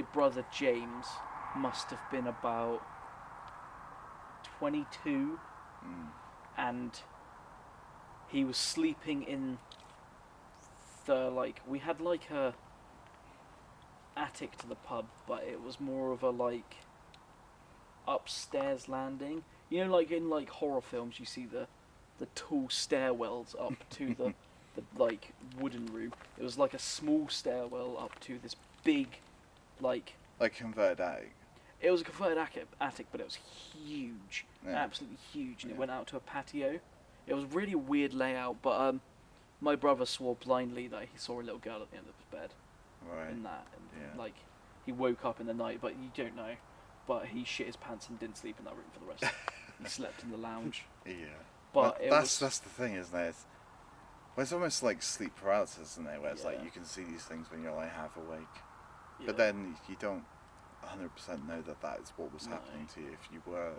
Speaker 1: brother James must have been about 22 and he was sleeping in the we had like a attic to the pub, but it was more of a like upstairs landing. You know, like in like horror films, you see the tall stairwells up to the like wooden room. It was like a small stairwell up to this big, like
Speaker 2: converted attic.
Speaker 1: It was a converted attic, but it was huge, absolutely huge, and it went out to a patio. It was really weird layout, but my brother swore blindly that he saw a little girl at the end of his bed.
Speaker 2: Right.
Speaker 1: In that, and like he woke up in the night, but you don't know. But he shit his pants and didn't sleep in that room for the rest. He slept in the lounge.
Speaker 2: Yeah.
Speaker 1: But
Speaker 2: that's the thing, isn't it? It's almost like sleep paralysis, isn't it? Where it's like you can see these things when you're like half awake, but then you don't 100% know that is what was happening to you if you were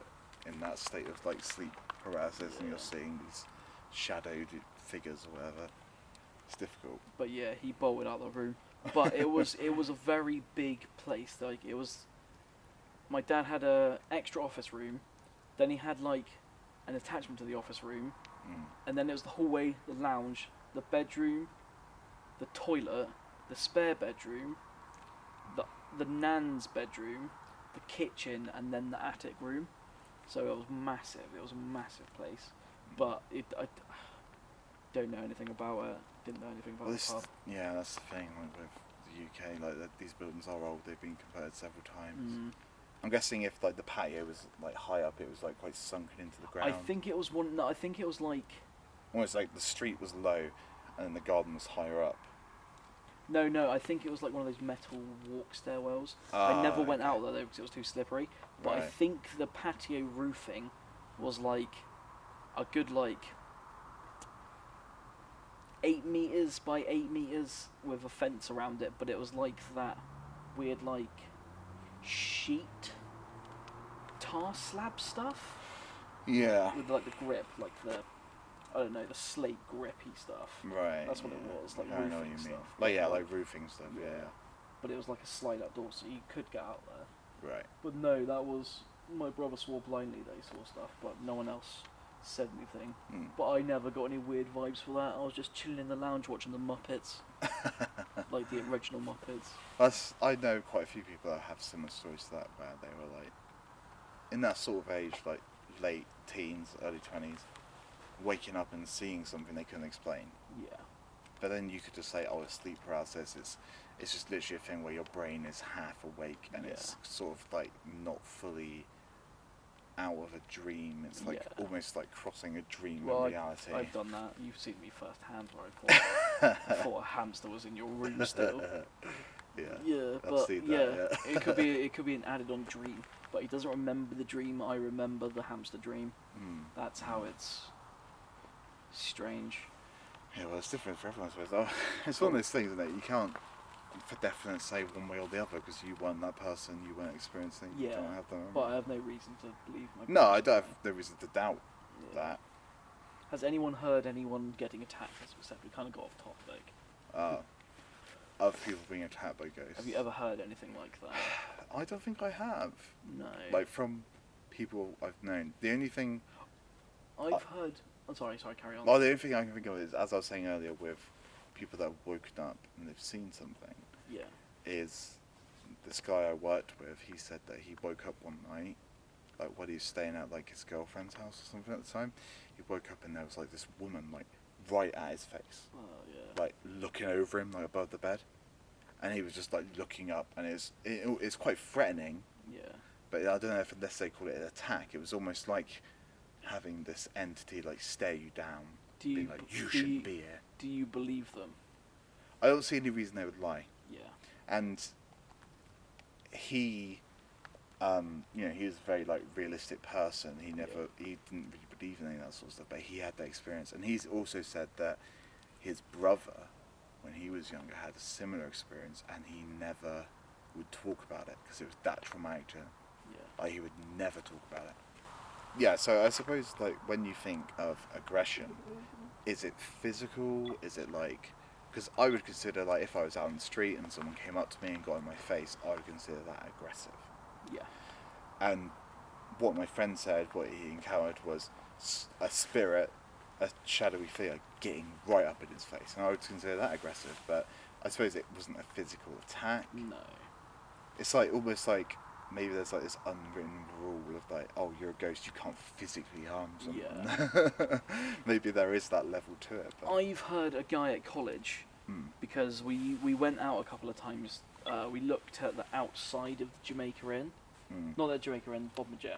Speaker 2: in that state of like sleep paralysis and you're seeing these shadowed figures or whatever. It's difficult.
Speaker 1: But yeah, he bolted out of the room. But it was a very big place. Like it was. My dad had a extra office room, then he had like an attachment to the office room, and then it was the hallway, the lounge, the bedroom, the toilet, the spare bedroom, the nan's bedroom, the kitchen, and then the attic room. So it was massive. It was a massive place, but I don't know anything about it. Didn't know anything about the pub.
Speaker 2: Yeah, that's the thing with the UK. Like these buildings are old. They've been converted several times. I'm guessing if like the patio was like high up, it was like quite sunken into the ground.
Speaker 1: I think it was one. No, I think it was like.
Speaker 2: Almost like the street was low, and the garden was higher up.
Speaker 1: No, I think it was like one of those metal walk stairwells. I never went out there though because it was too slippery. But I think the patio roofing was like a good like 8 meters by 8 meters with a fence around it. But it was like that weird like sheet tar slab stuff.
Speaker 2: Yeah.
Speaker 1: With like the grip, like the the slate grippy stuff.
Speaker 2: Right.
Speaker 1: That's what it was, like
Speaker 2: I know
Speaker 1: roofing
Speaker 2: what you
Speaker 1: stuff.
Speaker 2: mean. Like roofing stuff. Yeah.
Speaker 1: But it was like a slide out door, so you could get out there.
Speaker 2: Right.
Speaker 1: But no, that was my brother swore blindly that he saw stuff, but no one else said anything. But I never got any weird vibes for that. I was just chilling in the lounge watching the Muppets, like the original Muppets.
Speaker 2: I know quite a few people that have similar stories to that, where they were like in that sort of age, like late teens, early 20s, waking up and seeing something they couldn't explain.
Speaker 1: Yeah.
Speaker 2: But then you could just say, oh, it's sleep paralysis. It's just literally a thing where your brain is half awake and it's sort of like not fully out of a dream. It's like almost like crossing a dream and reality.
Speaker 1: I've done that. You've seen me firsthand where I thought a hamster was in your room still. Yeah, but it could be an added-on dream. But he doesn't remember the dream. I remember the hamster dream. That's how it's strange.
Speaker 2: Yeah, well, it's different for everyone, I suppose. It's one of those things, isn't it? You can't for definite say one way or the other because you weren't that person, you weren't experiencing. You don't have them.
Speaker 1: But I have no reason to believe my.
Speaker 2: No, I don't have no reason to doubt that.
Speaker 1: Has anyone heard anyone getting attacked? As we said, we kind of got off topic.
Speaker 2: Of people being attacked by ghosts.
Speaker 1: Have you ever heard anything like that?
Speaker 2: I don't think I have.
Speaker 1: No.
Speaker 2: Like from people I've known. The only thing
Speaker 1: I've heard. I'm sorry, carry on.
Speaker 2: Well, the only thing I can think of is, as I was saying earlier, with people that have woken up and they've seen something.
Speaker 1: Yeah.
Speaker 2: Is this guy I worked with? He said that he woke up one night, like when he was staying at like his girlfriend's house or something at the time. He woke up and there was like this woman like right at his face.
Speaker 1: Oh yeah.
Speaker 2: Like looking over him, like above the bed, and he was just like looking up, and it's quite threatening.
Speaker 1: Yeah.
Speaker 2: But I don't know if unless they call it an attack, it was almost like having this entity like stare you down, being like, you shouldn't be here.
Speaker 1: Do you believe them?
Speaker 2: I don't see any reason they would lie.
Speaker 1: Yeah.
Speaker 2: And he, he was a very like realistic person. He didn't really believe in any of that sort of stuff, but he had that experience. And he's also said that his brother, when he was younger, had a similar experience, and he never would talk about it because it was that traumatic to him.
Speaker 1: Yeah.
Speaker 2: Like he would never talk about it. Yeah, so I suppose like when you think of aggression, is it physical? Is it like, because I would consider like if I was out on the street and someone came up to me and got in my face, I would consider that aggressive.
Speaker 1: Yeah.
Speaker 2: And what my friend said, what he encountered was a spirit, a shadowy figure getting right up in his face, and I would consider that aggressive. But I suppose it wasn't a physical attack.
Speaker 1: No.
Speaker 2: It's like almost like maybe there's like this unwritten rule of like, oh, you're a ghost, you can't physically harm someone. Yeah. Maybe there is that level to it. But
Speaker 1: I've heard a guy at college, because we went out a couple of times. We looked at the outside of the Jamaica Inn, not the Jamaica Inn, Bob Majer.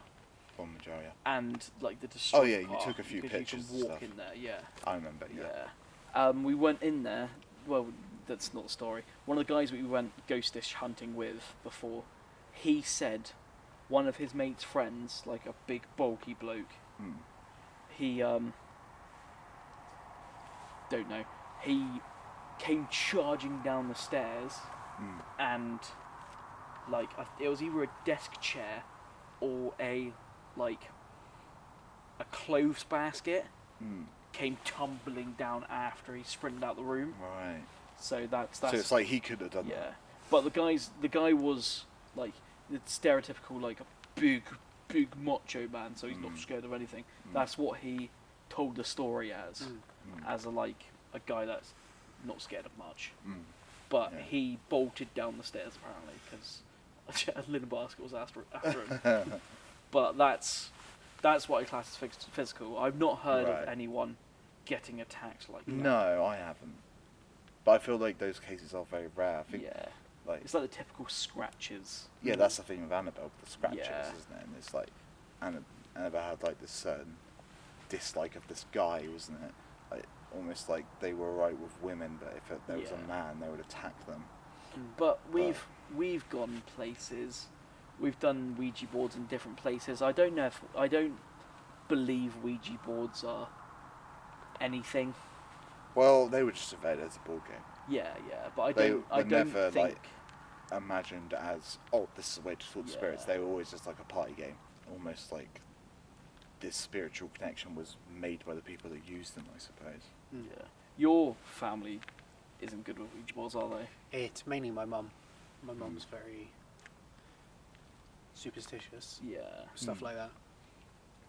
Speaker 2: Bob Majer, yeah.
Speaker 1: And like the destroyed
Speaker 2: Oh yeah, you
Speaker 1: part,
Speaker 2: took a few
Speaker 1: because
Speaker 2: pictures.
Speaker 1: You can walk
Speaker 2: and
Speaker 1: in
Speaker 2: stuff.
Speaker 1: there, yeah.
Speaker 2: I remember, yeah.
Speaker 1: Yeah. We went in there. Well, that's not the story. One of the guys we went ghostish hunting with before, he said one of his mate's friends, like a big bulky bloke, he don't know, he came charging down the stairs, and like it was either a desk chair or a clothes basket came tumbling down after he sprinted out the room.
Speaker 2: Right.
Speaker 1: So that's
Speaker 2: so it's like he could have done that.
Speaker 1: But the guy was like the stereotypical like a big macho man, so he's not scared of anything. That's what he told the story as a guy that's not scared of much. But he bolted down the stairs apparently because a linen basket was after him. But that's what I class as physical. I've not heard of anyone getting attacked like that.
Speaker 2: No, I haven't. But I feel like those cases are very rare. I think, like
Speaker 1: it's like the typical scratches.
Speaker 2: Yeah, that's the thing with Annabelle, the scratches,
Speaker 1: Yeah.
Speaker 2: isn't it? And it's like Annabelle had like this certain dislike of this guy, wasn't it? Like almost like they were alright with women, but if there was a man, they would attack them.
Speaker 1: But we've gone places. We've done Ouija boards in different places. I don't believe Ouija boards are anything.
Speaker 2: Well, they were just invented as a board game.
Speaker 1: Yeah, but I
Speaker 2: They
Speaker 1: don't
Speaker 2: were
Speaker 1: think
Speaker 2: never like imagined as, oh, this is a way to talk to spirits. They were always just like a party game, almost like this spiritual connection was made by the people that used them, I suppose.
Speaker 1: Yeah. Your family isn't good with Ouija boards, are they?
Speaker 3: It's mainly my mum. My mum's very superstitious.
Speaker 1: Yeah.
Speaker 3: Stuff like that.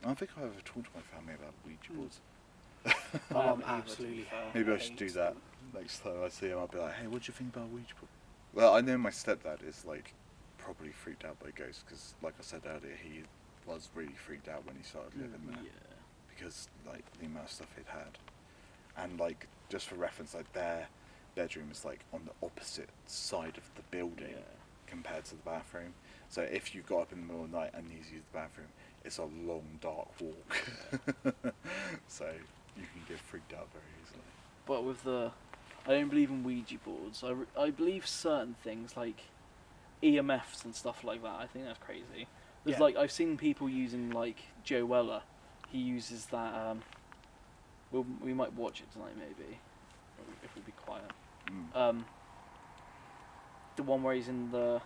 Speaker 2: I don't think I've ever talked to my family about Ouija boards.
Speaker 3: My mum
Speaker 1: either,
Speaker 3: absolutely
Speaker 1: to be fair.
Speaker 2: Maybe I should do
Speaker 3: hates
Speaker 2: that
Speaker 3: them.
Speaker 2: next time I see him. I'll be like, hey, what do you think about Ouija board? Well, I know my stepdad is like probably freaked out by ghosts because, like I said earlier, he was really freaked out when he started living there because like the amount of stuff he'd had, and like just for reference, like their bedroom is like on the opposite side of the building compared to the bathroom. So if you got up in the middle of the night and need to use the bathroom, it's a long dark walk. So you can get freaked out very easily.
Speaker 1: But with I don't believe in Ouija boards. I believe certain things like EMFs and stuff like that. I think that's crazy. There's like I've seen people using like Joe Weller. He uses that. We might watch it tonight maybe, if we be quiet. The one where he's in the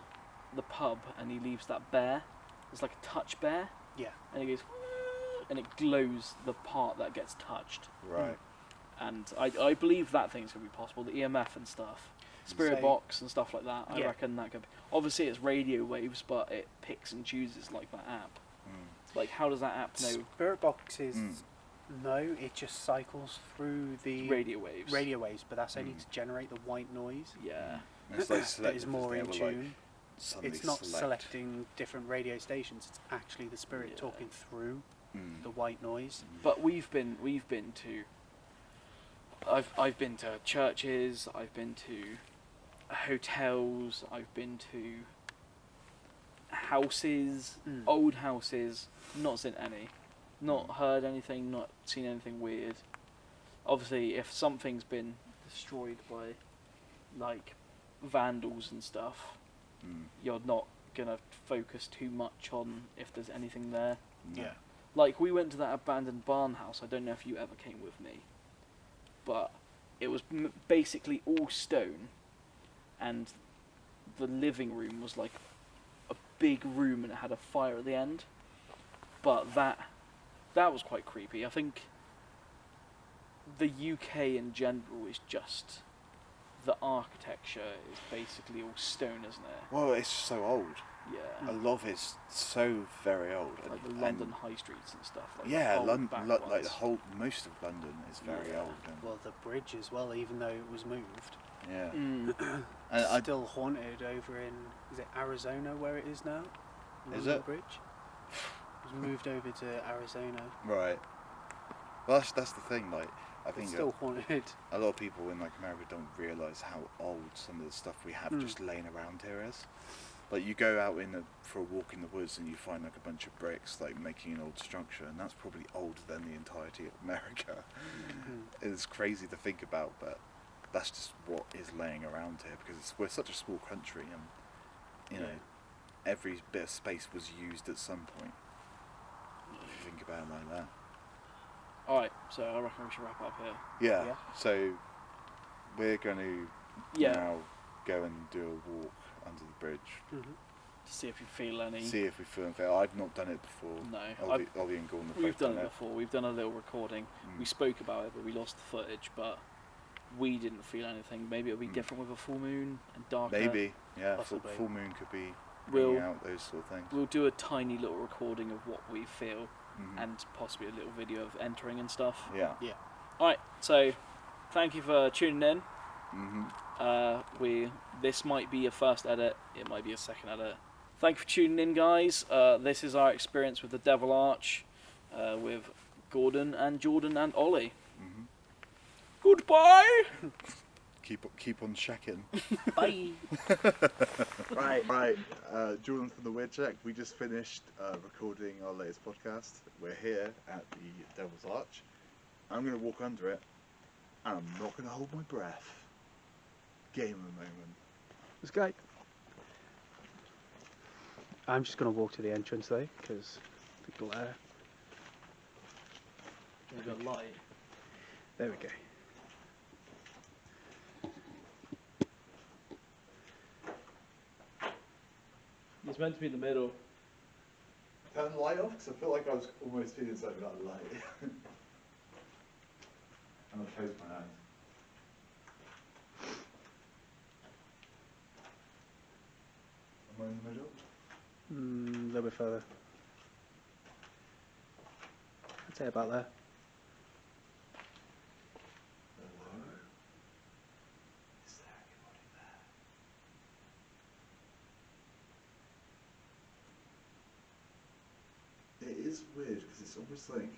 Speaker 1: pub and he leaves that bear. It's like a touch bear.
Speaker 3: Yeah.
Speaker 1: And he goes, and it glows the part that gets touched.
Speaker 2: Right.
Speaker 1: And I believe that thing's going to be possible. The EMF and stuff. Spirit box and stuff like that. I reckon that could be. Obviously it's radio waves, but it picks and chooses like that app. Like how does that app know?
Speaker 3: Spirit box is no, it just cycles through the
Speaker 1: Radio waves.
Speaker 3: radio waves, but that's only to generate the white noise.
Speaker 1: Yeah.
Speaker 2: And it's like
Speaker 3: It is
Speaker 2: selective,
Speaker 3: more in
Speaker 2: isn't it? It will, like,
Speaker 3: tune.
Speaker 2: suddenly
Speaker 3: It's not
Speaker 2: select.
Speaker 3: selecting different radio stations. It's actually the spirit talking through the white noise.
Speaker 1: But we've been to. I've been to churches. I've been to hotels. I've been to houses, old houses. Not seen any. Not heard anything. Not seen anything weird. Obviously, if something's been destroyed by like vandals and stuff, you're not gonna focus too much on if there's anything there.
Speaker 2: Yeah.
Speaker 1: Like we went to that abandoned barn house. I don't know if you ever came with me, but it was basically all stone, and the living room was like a big room and it had a fire at the end. But that was quite creepy. I think the UK in general is just the architecture is basically all stone, isn't it?
Speaker 2: Well, it's so old.
Speaker 1: Yeah.
Speaker 2: A lot of it's so very old.
Speaker 1: Like the London high streets and stuff. Like
Speaker 2: Yeah,
Speaker 1: the old back
Speaker 2: like
Speaker 1: ones.
Speaker 2: the whole most of London is very
Speaker 1: Yeah.
Speaker 2: old. And,
Speaker 3: Well, the bridge as well, even though it was moved.
Speaker 2: yeah.
Speaker 1: Mm.
Speaker 2: And I
Speaker 3: Still haunted over in, is it Arizona where it is now?
Speaker 2: Is
Speaker 3: London
Speaker 2: it?
Speaker 3: Bridge? It was moved over to Arizona.
Speaker 2: right. Well, that's the thing. Like, I
Speaker 3: It's
Speaker 2: think
Speaker 3: still haunted.
Speaker 2: a lot of people in like America don't realise how old some of the stuff we have just laying around here is. Like, you go out for a walk in the woods and you find like a bunch of bricks like making an old structure, and that's probably older than the entirety of America. It's crazy to think about, but that's just what is laying around here because we're such a small country, and you know, every bit of space was used at some point. If you think about it like that.
Speaker 1: Alright, so I reckon we should wrap up here.
Speaker 2: Yeah.
Speaker 3: Yeah.
Speaker 2: So we're going to
Speaker 1: Yeah.
Speaker 2: now go and do a walk under the bridge.
Speaker 3: Mm-hmm.
Speaker 1: To see if you feel any.
Speaker 2: See if we feel unfair. I've not done it before.
Speaker 1: No,
Speaker 2: Ollie and Gordon have
Speaker 1: we've
Speaker 2: both
Speaker 1: done it before. We've done a little recording.
Speaker 2: Mm.
Speaker 1: We spoke about it, but we lost the footage. But we didn't feel anything. Maybe it'll be different with a full moon and darker.
Speaker 2: Maybe, yeah.
Speaker 3: Possibly.
Speaker 2: Full moon could be
Speaker 1: We'll
Speaker 2: bringing out those sort of things.
Speaker 1: we'll do a tiny little recording of what we feel,
Speaker 2: Mhm.
Speaker 1: and possibly a little video of entering and stuff.
Speaker 2: Yeah.
Speaker 3: Yeah.
Speaker 1: Alright, so thank you for tuning in.
Speaker 2: Mhm.
Speaker 1: This might be a first edit, it might be a second edit. Thank you for tuning in, guys. This is our experience with the Devil Arch, with Gordon and Jordan and Ollie.
Speaker 2: Mhm.
Speaker 1: Goodbye.
Speaker 2: Keep on checking.
Speaker 1: Bye.
Speaker 2: Right. Jordan from Theweirdshack. We just finished recording our latest podcast. We're here at the Devil's Arch. I'm going to walk under it, and I'm not going to hold my breath. Game of the moment.
Speaker 3: Let's go. I'm just going to walk to the entrance though, because the glare.
Speaker 1: We've got light.
Speaker 3: There we go.
Speaker 1: It's meant to be in the middle.
Speaker 2: Turn the light off, because I feel like I was almost feeling something like light. I'm going to close my eyes. Am I in the middle?
Speaker 3: A little bit further. I'd say about there.
Speaker 2: Hello? Is there anybody there? It is weird because it's almost like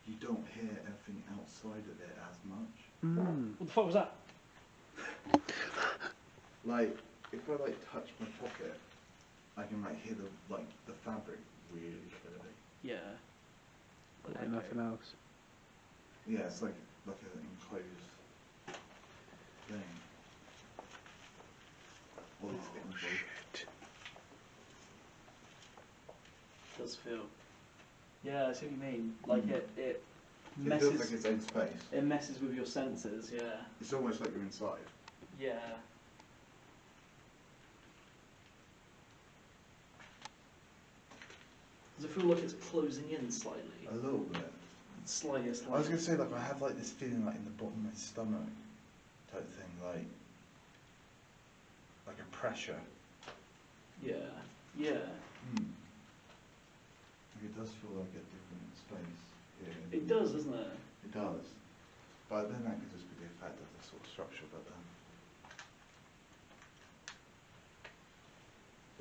Speaker 2: you don't hear everything outside of it as much.
Speaker 1: What the fuck was that?
Speaker 2: Like, if I like touch my pocket, I can like hear the fabric really clearly.
Speaker 1: Yeah.
Speaker 3: Like nothing else.
Speaker 2: Yeah, it's like an enclosed thing. All these getting
Speaker 3: Shit.
Speaker 1: Does feel. Yeah, I see what you mean. Like it
Speaker 2: It feels like its own space.
Speaker 1: It messes with your senses. Yeah.
Speaker 2: It's almost like you're inside.
Speaker 1: Yeah. Does it feel like it's closing in slightly?
Speaker 2: A little bit.
Speaker 1: Slightest.
Speaker 2: I was gonna say, like, I have like this feeling like in the bottom of my stomach type thing, like a pressure.
Speaker 1: Yeah. Yeah.
Speaker 2: Like it does feel like a different space here.
Speaker 1: It does, doesn't it?
Speaker 2: It does. But then that could just be the effect of the sort of structure, but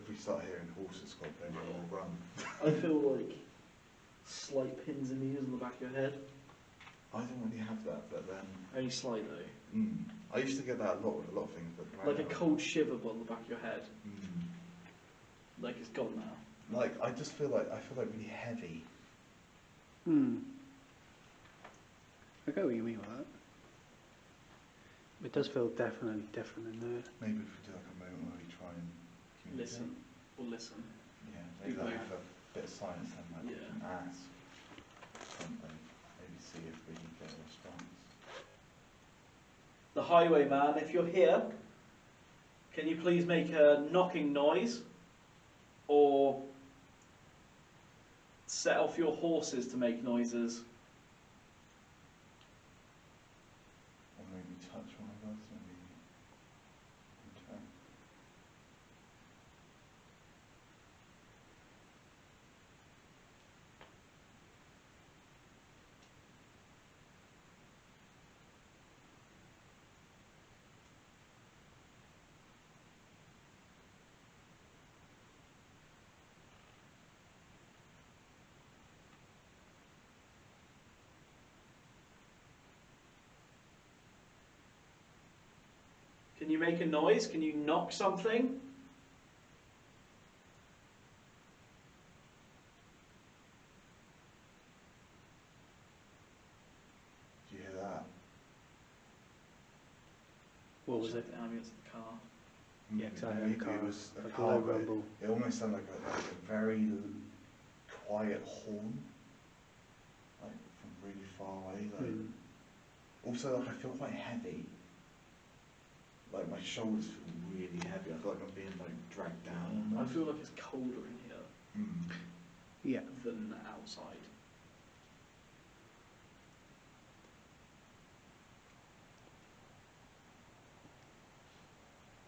Speaker 2: if we start hearing horses squabbling, we'll all run.
Speaker 1: I feel like slight pins and needles on the back of your head.
Speaker 2: I don't really have that, but then
Speaker 1: Only slight though.
Speaker 2: I used to get that a lot with a lot of things, but right
Speaker 1: Like a
Speaker 2: now-
Speaker 1: cold shiver on the back of your head.
Speaker 2: Mm.
Speaker 1: Like it's gone now.
Speaker 2: Like I feel like really heavy.
Speaker 3: I get what you mean with that. It does feel definitely different in there.
Speaker 2: Maybe if we do like a moment where we try and communicate.
Speaker 1: Listen. Or listen.
Speaker 2: Yeah, maybe
Speaker 1: Do
Speaker 2: like
Speaker 1: both.
Speaker 2: have a bit of silence and like
Speaker 1: Yeah.
Speaker 2: ask something. Maybe see if we can get a response.
Speaker 1: The highwayman, if you're here, can you please make a knocking noise? Or set off your horses to make noises?
Speaker 2: Or maybe touch one of us, maybe interact.
Speaker 1: make a noise? Can you knock something?
Speaker 2: Do you hear that?
Speaker 3: What was it?
Speaker 1: The ambience of the car.
Speaker 3: Yeah, 'cause I heard a
Speaker 2: Maybe
Speaker 3: car,
Speaker 2: it was a
Speaker 3: like a
Speaker 2: car,
Speaker 3: low
Speaker 2: but
Speaker 3: rumble.
Speaker 2: it almost sounded like a very quiet horn, like from really far away. Like also, like I feel quite heavy. Like my shoulders feel really heavy. I feel like I'm being like dragged down.
Speaker 1: I feel like it's colder in here
Speaker 3: Yeah.
Speaker 1: than outside.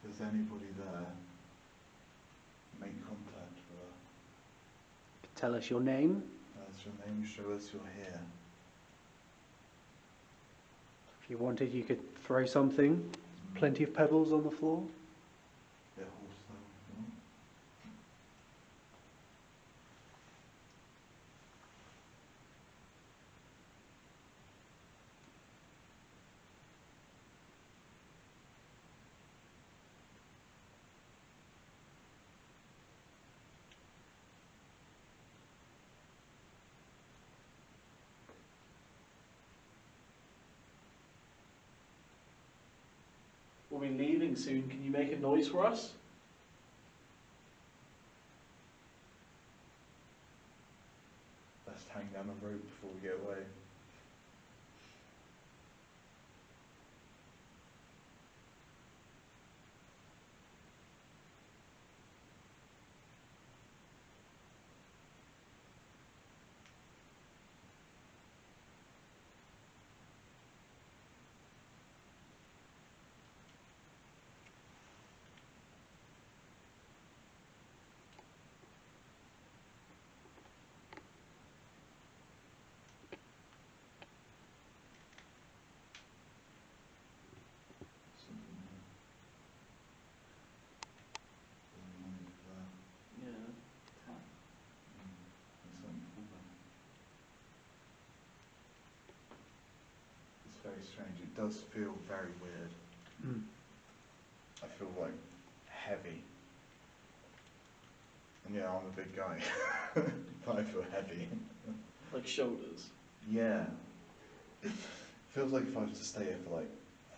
Speaker 2: If there's anybody there, make contact with her.
Speaker 3: Tell us your name.
Speaker 2: That's your name, show us you're here.
Speaker 3: If you wanted, you could throw something. Plenty of pebbles on the floor.
Speaker 2: Yeah, horse though, you know?
Speaker 1: We'll be leaving soon. Can you make a noise for us?
Speaker 2: Let's hang down the rope before we get away. Very strange. It does feel very weird. I feel like heavy. And yeah, I'm a big guy. But I feel heavy.
Speaker 1: Like shoulders?
Speaker 2: Yeah. Feels like if I was to stay here for like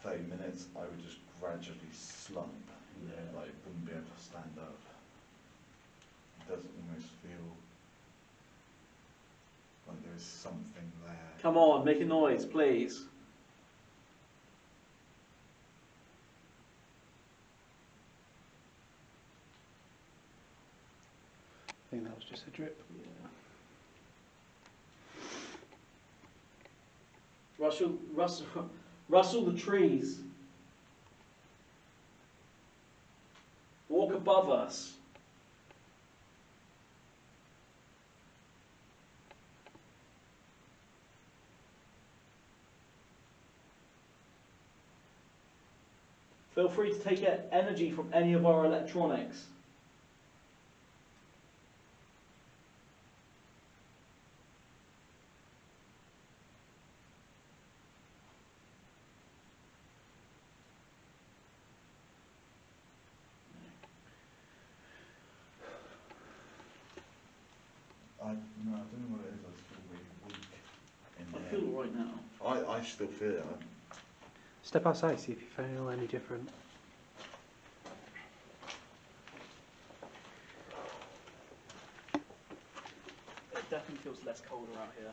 Speaker 2: 30 minutes, I would just gradually slump. You know, like wouldn't be able to stand up. It does almost feel like there's something there.
Speaker 1: Come on, make a noise, please.
Speaker 3: I think that was just a drip.
Speaker 1: Yeah. Rustle the trees. Walk above us. Feel free to take energy from any of our electronics.
Speaker 2: I don't know what it is. I just feel really weak in
Speaker 1: I
Speaker 2: there.
Speaker 1: feel alright now.
Speaker 2: I still feel it.
Speaker 3: Step outside, see if you feel any different.
Speaker 1: It definitely feels less colder out here.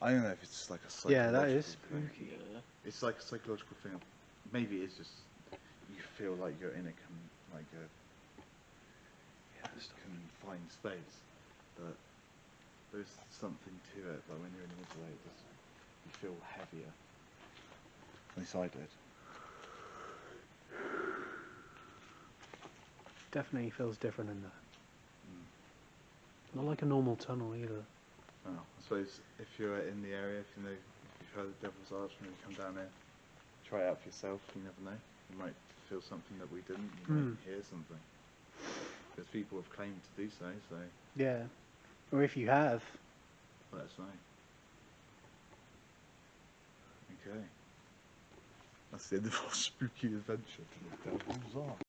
Speaker 2: I don't know if it's like a
Speaker 3: Yeah,
Speaker 2: psychological
Speaker 3: that is
Speaker 2: thing.
Speaker 3: spooky.
Speaker 1: Yeah.
Speaker 2: It's like a psychological thing. Maybe it's just you feel like you're in a confined space, but there's something to it. Like when you're in the water, you feel heavier. At least I did.
Speaker 3: Definitely feels different in there. Not like a normal tunnel either.
Speaker 2: Well, I suppose if you're in the area, if you've heard of Devil's Arch, when you come down here, try it out for yourself. You never know. You might feel something that we didn't. You might hear something. Because people have claimed to do so. So
Speaker 3: Yeah. Or if you have.
Speaker 2: let us know. Okay. that's the end of our spooky adventure.